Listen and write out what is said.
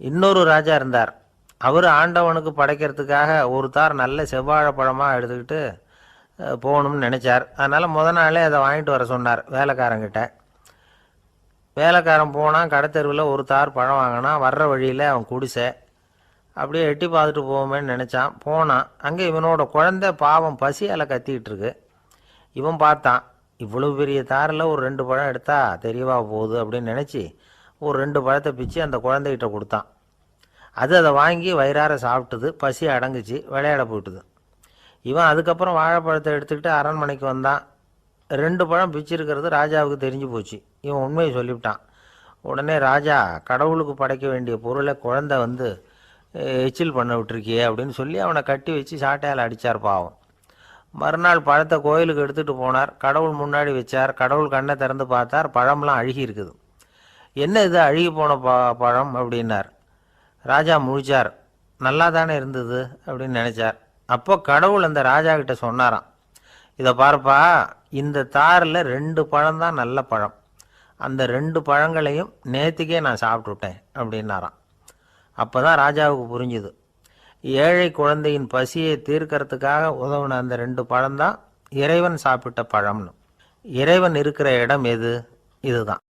இன்னொரு ராஜா இருந்தார். அவர் ஆண்டவனுக்கு படைக்கிறதுக்காக ஒரு தார் நல்ல செவ்வாழைப்பழமாக எடுத்துக்கிட்டு போகணும்னு நினச்சார். அதனால் முத நாளே அதை வாங்கிட்டு வர சொன்னார் வேலைக்காரங்கிட்ட. வேலைக்காரன் போனால் கடைத்தெருவில் ஒரு தார் பழம் வாங்கினான். வர்ற வழியில் அவன் குடிசை. அப்படியே எட்டி பார்த்துட்டு போவோமேன்னு நினச்சான். போனான். அங்கே இவனோட குழந்தை பாவம் பசியால் கத்திக்கிட்டு இருக்கு. இவன் பார்த்தான், இவ்வளோ பெரிய தாரில் ஒரு 2 பழம் எடுத்தா தெரியவா போகுது அப்படின்னு நினச்சி ஒரு 2 பழத்தை பிச்சு அந்த குழந்தைகிட்ட கொடுத்தான். அதை வாங்கி வயிறார சாப்பிட்டுது. பசி அடங்குச்சு. விளையாட போயிட்டுது. இவன் அதுக்கப்புறம் வாழைப்பழத்தை எடுத்துக்கிட்டு அரண்மனைக்கு வந்தான். 2 பழம் பிச்சிருக்கிறது ராஜாவுக்கு தெரிஞ்சு போச்சு. இவன் உண்மையை சொல்லிவிட்டான். உடனே ராஜா, கடவுளுக்கு படைக்க வேண்டிய பொருளை குழந்தை எச்சில் பண்ண விட்டுருக்கியே அப்படின்னு சொல்லி அவனை கட்டி வச்சு சாட்டையால் அடித்தார் பாவம். மறுநாள் பழத்தை கோயிலுக்கு எடுத்துகிட்டு போனார். கடவுள் முன்னாடி வச்சார். கடவுள் கண்ணை திறந்து பார்த்தார். பழம்லாம் அழுகி இருக்குது. என்ன இது அழுகி போன பழம் அப்படின்னார். ராஜா முழிச்சார். நல்லா தானே இருந்தது அப்படின்னு நினச்சார். அப்போ கடவுள் அந்த ராஜா கிட்ட சொன்னாராம், இதை பாருப்பா, இந்த தாரில் 2 பழம்தான் நல்ல பழம். அந்த 2 பழங்களையும் நேற்றுக்கே நான் சாப்பிட்டுட்டேன் அப்படின்னாராம். அப்போ தான் ராஜாவுக்கு புரிஞ்சுது, ஏழை குழந்தையின் பசியை தீர்க்கறதுக்காக உதவுன அந்த 2 பழம்தான் இறைவன் சாப்பிட்ட பழம்னு. இறைவன் இருக்கிற இடம் எது? இதுதான்.